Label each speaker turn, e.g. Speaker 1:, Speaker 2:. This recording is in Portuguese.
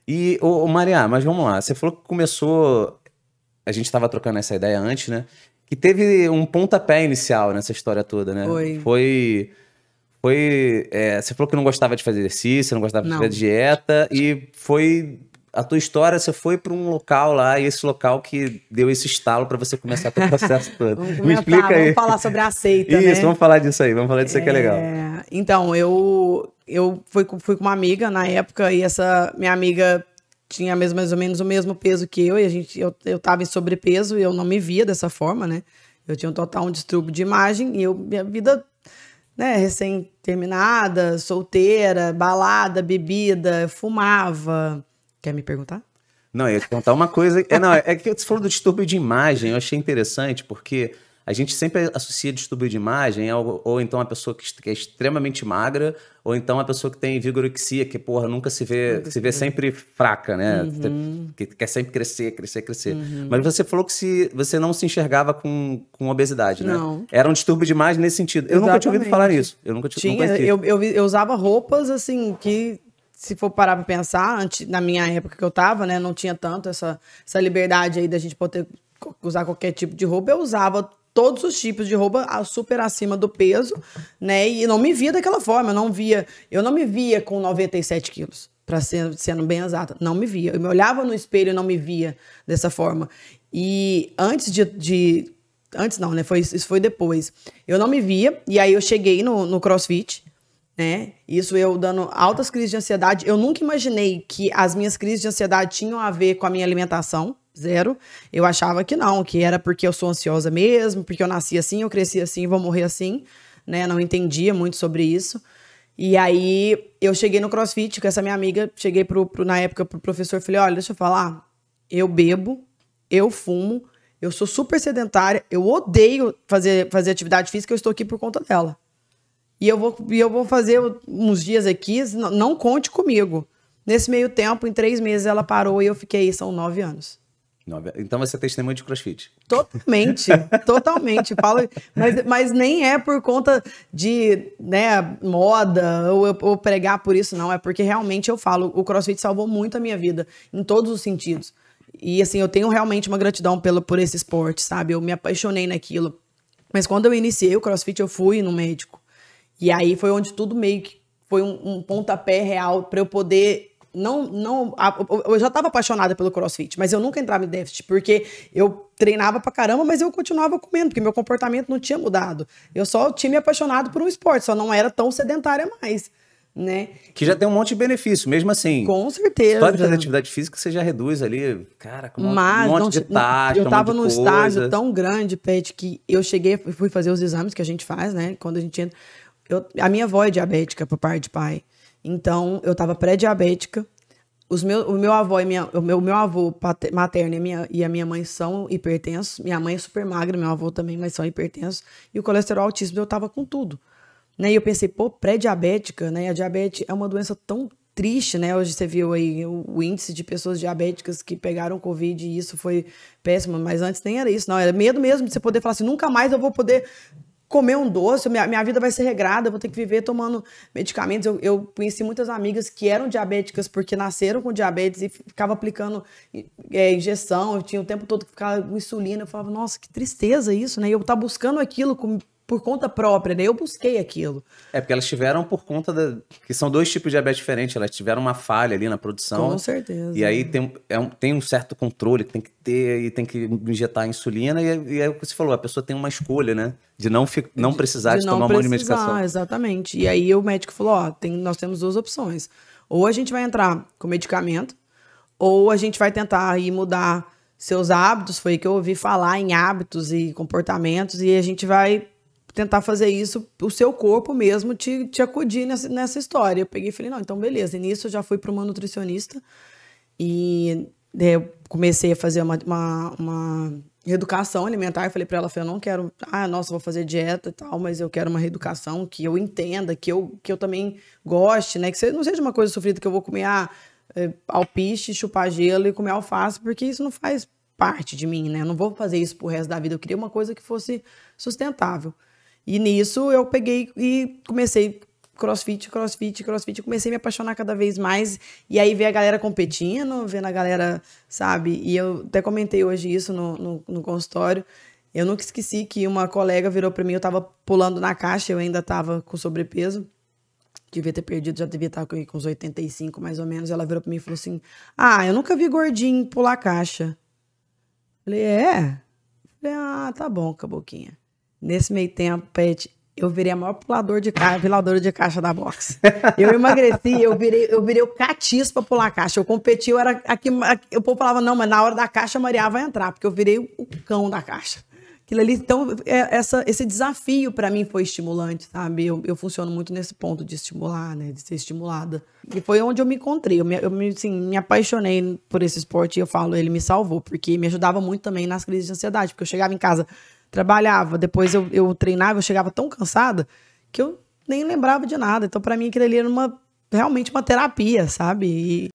Speaker 1: E, ô Maria, mas vamos lá. Você falou que começou. A gente estava trocando essa ideia antes, né? Que teve um pontapé inicial nessa história toda, né?
Speaker 2: Foi.
Speaker 1: Você falou que não gostava de fazer exercício, não gostava de fazer
Speaker 2: Não.
Speaker 1: dieta, e foi. A tua história, você foi para um local lá, e esse local que deu esse estalo para você começar o processo todo.
Speaker 2: Vamos
Speaker 1: Me
Speaker 2: começar,
Speaker 1: explica aí.
Speaker 2: vamos falar sobre a seita,
Speaker 1: Isso,
Speaker 2: né?
Speaker 1: vamos falar disso aí, vamos falar disso aí que é legal.
Speaker 2: Então, eu fui com uma amiga na época, e essa minha amiga tinha mais ou menos o mesmo peso que eu, e eu tava em sobrepeso, e eu não me via dessa forma, né? Eu tinha um total distúrbio de imagem, e minha vida, né, recém-terminada, solteira, balada, bebida, fumava. Quer me perguntar?
Speaker 1: Não, eu ia te contar uma coisa. É que você falou do distúrbio de imagem, eu achei interessante, porque a gente sempre associa distúrbio de imagem ou então a pessoa que é extremamente magra, ou então a pessoa que tem vigorexia, que, porra, nunca se vê sempre fraca, né? Que quer sempre crescer. Mas você falou que você não se enxergava com obesidade, né?
Speaker 2: Não.
Speaker 1: Era um distúrbio de imagem nesse sentido. Eu nunca tinha ouvido falar nisso. Eu nunca tinha.
Speaker 2: Tinha, eu usava roupas assim que, se for parar pra pensar, na minha época que eu tava, né, não tinha tanto essa liberdade aí da gente poder usar qualquer tipo de roupa. Eu usava todos os tipos de roupa super acima do peso, né, e não me via daquela forma. Eu não me via com 97 quilos, pra sendo bem exata. Não me via. Eu me olhava no espelho e não me via dessa forma. E antes não, né, isso foi depois. Eu não me via, e aí eu cheguei no CrossFit, né? Isso eu dando altas crises de ansiedade. Eu nunca imaginei que as minhas crises de ansiedade tinham a ver com a minha alimentação, zero. Eu achava que não, que era porque eu sou ansiosa mesmo, porque eu nasci assim, eu cresci assim, vou morrer assim, né? Não entendia muito sobre isso. E aí eu cheguei no CrossFit com essa minha amiga, cheguei na época pro professor, falei, olha, deixa eu falar, eu bebo, eu fumo, eu sou super sedentária, eu odeio fazer atividade física, eu estou aqui por conta dela. E eu vou fazer uns dias aqui, não conte comigo. Nesse meio tempo, em 3 meses, ela parou e eu fiquei, são 9 anos.
Speaker 1: Então você é testemunha de CrossFit.
Speaker 2: Totalmente, totalmente. Mas nem é por conta de, né, moda ou pregar por isso, não. É porque realmente eu falo, o CrossFit salvou muito a minha vida, em todos os sentidos. E assim, eu tenho realmente uma gratidão por esse esporte, sabe? Eu me apaixonei naquilo. Mas quando eu iniciei o CrossFit, eu fui no médico. E aí foi onde tudo meio que foi um pontapé real para eu poder. Eu já estava apaixonada pelo CrossFit, mas eu nunca entrava em déficit, porque eu treinava pra caramba, mas eu continuava comendo, porque meu comportamento não tinha mudado. Eu só tinha me apaixonado por um esporte, só não era tão sedentária mais, né?
Speaker 1: Que já tem um monte de benefício, mesmo assim.
Speaker 2: Com certeza.
Speaker 1: Só de fazer atividade física, você já reduz ali, cara, com um monte de taxa,
Speaker 2: eu tava
Speaker 1: um
Speaker 2: num
Speaker 1: monte de
Speaker 2: estágio
Speaker 1: coisa.
Speaker 2: tão grande, Pet, que eu fui fazer os exames que a gente faz, né? Quando a gente entra. A minha avó é diabética por parte de pai. Então, eu tava pré-diabética. O meu avô o meu avô materno e a minha mãe são hipertensos. Minha mãe é super magra, meu avô também, mas são hipertensos. E o colesterol altíssimo, eu tava com tudo. Né? E eu pensei, pô, pré-diabética, né? A diabetes é uma doença tão triste, né? Hoje você viu aí o índice de pessoas diabéticas que pegaram Covid e isso foi péssimo. Mas antes nem era isso, não. Era medo mesmo de você poder falar assim, nunca mais eu vou poder comer um doce, minha vida vai ser regrada, eu vou ter que viver tomando medicamentos. Eu conheci muitas amigas que eram diabéticas porque nasceram com diabetes e ficavam aplicando injeção, eu tinha o tempo todo que ficava com insulina, eu falava, nossa, que tristeza isso, né? E eu tava buscando aquilo por conta própria, né? Eu busquei aquilo.
Speaker 1: É, porque elas tiveram por conta que são 2 tipos de diabetes diferentes, elas tiveram uma falha ali na produção.
Speaker 2: Com certeza.
Speaker 1: E aí tem um certo controle que tem que ter, e tem que injetar insulina, e é o que você falou, a pessoa tem uma escolha, né? De não precisar de tomar um monte de medicação.
Speaker 2: Exatamente. E aí o médico falou, ó, nós temos 2 opções. Ou a gente vai entrar com medicamento, ou a gente vai tentar ir mudar seus hábitos, foi que eu ouvi falar em hábitos e comportamentos, e a gente vai tentar fazer isso, o seu corpo mesmo te acudir nessa história. Eu peguei e falei, não, então beleza. E nisso eu já fui para uma nutricionista e eu comecei a fazer uma reeducação alimentar. Eu falei para ela, eu não quero, nossa, vou fazer dieta e tal, mas eu quero uma reeducação que eu entenda, que eu também goste, né? Que não seja uma coisa sofrida que eu vou comer alpiste, chupar gelo e comer alface, porque isso não faz parte de mim, né? Eu não vou fazer isso pro resto da vida. Eu queria uma coisa que fosse sustentável. E nisso eu peguei e comecei crossfit. Eu comecei a me apaixonar cada vez mais. E aí ver a galera competindo, vendo a galera, sabe? E eu até comentei hoje isso no consultório. Eu nunca esqueci que uma colega virou pra mim, eu tava pulando na caixa, eu ainda tava com sobrepeso. Devia ter perdido, já devia estar com uns 85 mais ou menos. Ela virou pra mim e falou assim: ah, eu nunca vi gordinho pular caixa. Falei, é? Falei, ah, tá bom, caboquinha. Nesse meio tempo, Pet, eu virei a maior puladora de caixa da boxe. Eu emagreci, eu virei o catiço pra pular caixa. Eu competi, eu era aqui, o povo falava, não, mas na hora da caixa a Maria vai entrar, porque eu virei o cão da caixa. Aquilo ali, então, esse desafio para mim foi estimulante, sabe? Eu funciono muito nesse ponto de estimular, né? De ser estimulada. E foi onde eu me encontrei. Me apaixonei por esse esporte e eu falo, ele me salvou, porque me ajudava muito também nas crises de ansiedade, porque eu chegava em casa, trabalhava, depois eu treinava, eu chegava tão cansada que eu nem lembrava de nada. Então, para mim, aquilo ali era realmente uma terapia, sabe?